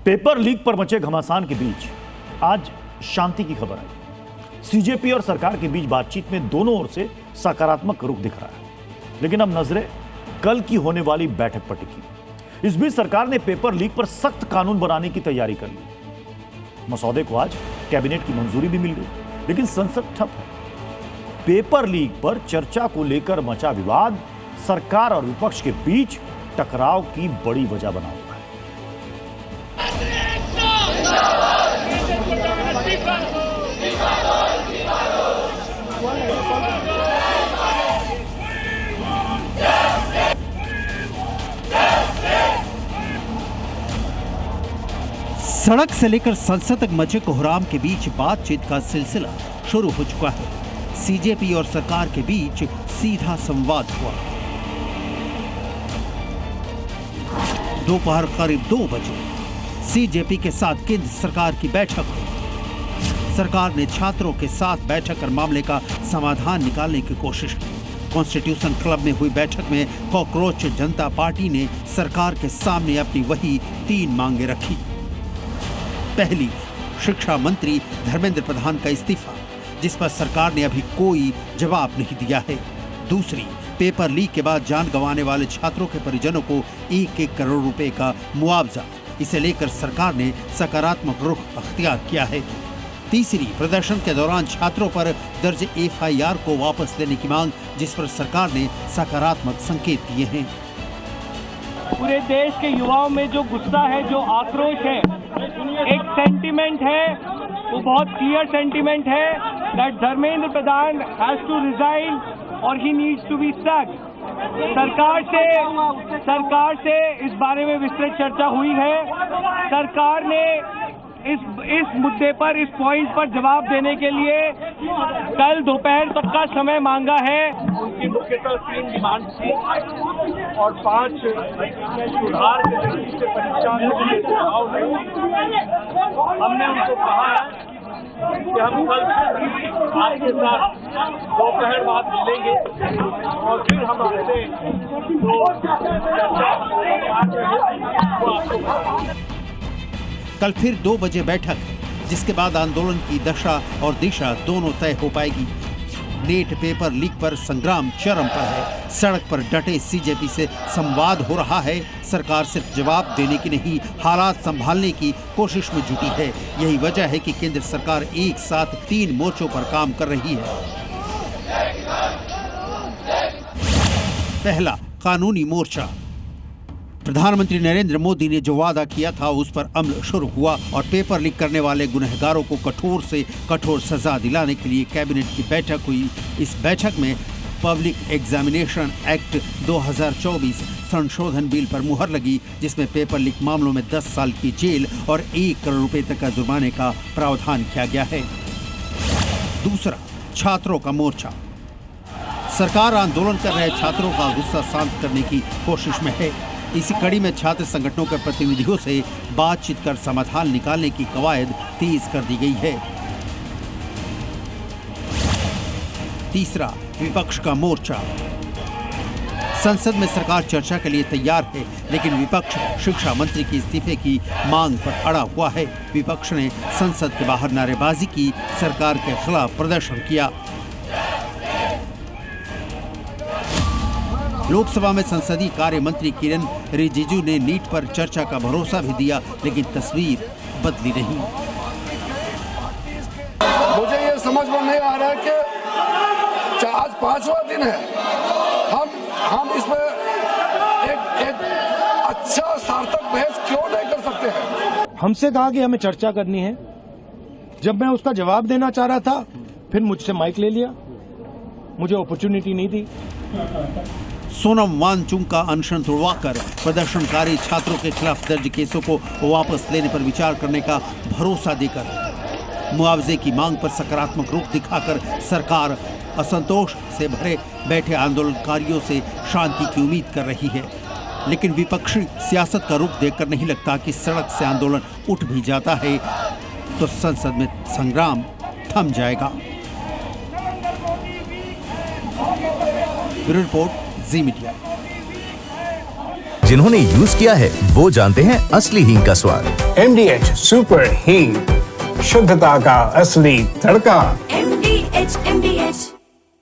Paper leak पर मचे घमासान के बीच आज शांति की खबर आई। सीजेपी और सरकार के बीच बातचीत में दोनों ओर से सकारात्मक रुख दिख रहा है, लेकिन अब नजरें कल की होने वाली बैठक पर टिकी। इस बीच सरकार ने पेपर लीक पर सख्त कानून बनाने की तैयारी कर ली। मसौदे को आज कैबिनेट की मंजूरी भी मिल गई, लेकिन संसद ठप है। पेपर लीक पर चर्चा को लेकर मचा विवाद सरकार और विपक्ष के बीच टकराव की बड़ी वजह बना हुआ है। सड़क से लेकर संसद तक मचे कोहराम के बीच बातचीत का सिलसिला शुरू हो चुका है। सीजेपी और सरकार के बीच सीधा संवाद हुआ। दोपहर करीब 2 बजे सीजेपी के साथ केंद्र सरकार की बैठक हुई। सरकार ने छात्रों के साथ बैठक कर मामले का समाधान निकालने की कोशिश की। कॉन्स्टिट्यूशन क्लब में हुई बैठक में कॉकरोच जनता पार्टी ने सरकार के सामने अपनी वही 3 मांगे रखी। पहली, शिक्षा मंत्री धर्मेंद्र प्रधान का इस्तीफा, जिस पर सरकार ने अभी कोई जवाब नहीं दिया है। दूसरी, पेपर लीक के बाद जान गंवाने वाले छात्रों के परिजनों को 1-1 करोड़ रुपए का मुआवजा, इसे लेकर सरकार ने सकारात्मक रुख अख्तियार किया है। तीसरी, प्रदर्शन के दौरान छात्रों पर दर्ज FIR को वापस लेने की मांग, जिस पर सरकार ने सकारात्मक संकेत दिए हैं। पूरे देश के युवाओं में जो गुस्सा है, जो आक्रोश है, एक सेंटीमेंट है, वो बहुत क्लियर सेंटीमेंट है that Dharmendra Pradhan has to resign और he needs to be sacked. सरकार से इस बारे में विस्तृत चर्चा हुई है। सरकार ने इस मुद्दे पर, इस पॉइंट पर जवाब देने के लिए कल दोपहर तक का समय मांगा है। उनकी मुख्यतः 3 डिमांड थी और 5 सुधार के दृष्टि से परीक्षा हमने उनको कहा है कि हम कल आपके साथ दोपहर बाद मिलेंगे और फिर हम आपसे कल फिर 2 बजे बैठक है, जिसके बाद आंदोलन की दशा और दिशा दोनों तय हो पाएगी। नेट पेपर लीक पर संग्राम चरम पर है। सड़क पर डटे सीजेपी से संवाद हो रहा है। सरकार सिर्फ जवाब देने की नहीं, हालात संभालने की कोशिश में जुटी है। यही वजह है कि केंद्र सरकार एक साथ 3 मोर्चों पर काम कर रही है। पहला, कानूनी मोर्चा। प्रधानमंत्री नरेंद्र मोदी ने जो वादा किया था उस पर अमल शुरू हुआ और पेपर लीक करने वाले गुनहगारों को कठोर से कठोर सजा दिलाने के लिए कैबिनेट की बैठक हुई। इस बैठक में पब्लिक एग्जामिनेशन एक्ट 2024 संशोधन बिल पर मुहर लगी, जिसमें पेपर लीक मामलों में 10 साल की जेल और 1 करोड़ रुपए तक का जुर्माने का प्रावधान किया गया है। दूसरा, छात्रों का मोर्चा। सरकार आंदोलन कर रहे छात्रों का गुस्सा शांत करने की कोशिश में है। इसी कड़ी में छात्र संगठनों के प्रतिनिधियों से बातचीत कर समाधान निकालने की कवायद तेज कर दी गई है। तीसरा, विपक्ष का मोर्चा। संसद में सरकार चर्चा के लिए तैयार है, लेकिन विपक्ष शिक्षा मंत्री के इस्तीफे की मांग पर अड़ा हुआ है। विपक्ष ने संसद के बाहर नारेबाजी की, सरकार के खिलाफ प्रदर्शन किया। लोकसभा में संसदीय कार्य मंत्री किरण रिजिजू ने नीट पर चर्चा का भरोसा भी दिया, लेकिन तस्वीर बदली नहीं। मुझे ये समझ में नहीं आ रहा है कि आज 5वां दिन है, हम इसमें एक अच्छा सार्थक बहस क्यों नहीं कर सकते हैं। हमसे कहा कि हमें चर्चा करनी है। जब मैं उसका जवाब देना चाह रहा था, फिर मुझसे माइक ले लिया, मुझे अपॉर्चुनिटी नहीं दी। सोनम वांगचुक का अनशन तोड़वाकर प्रदर्शनकारी छात्रों के खिलाफ दर्ज केसों को वापस लेने पर विचार करने का भरोसा देकर, मुआवजे की मांग पर सकारात्मक रुख दिखाकर सरकार असंतोष से भरे बैठे आंदोलनकारियों से शांति की उम्मीद कर रही है। लेकिन विपक्षी सियासत का रुख देखकर नहीं लगता कि सड़क से आंदोलन उठ भी जाता है तो संसद में संग्राम थम जाएगा। ब्यूरो रिपोर्ट, जी मीडिया। जिन्होंने यूज किया है वो जानते हैं असली हींग का स्वाद। MDH सुपर हींग, शुद्धता का असली तड़का। MDH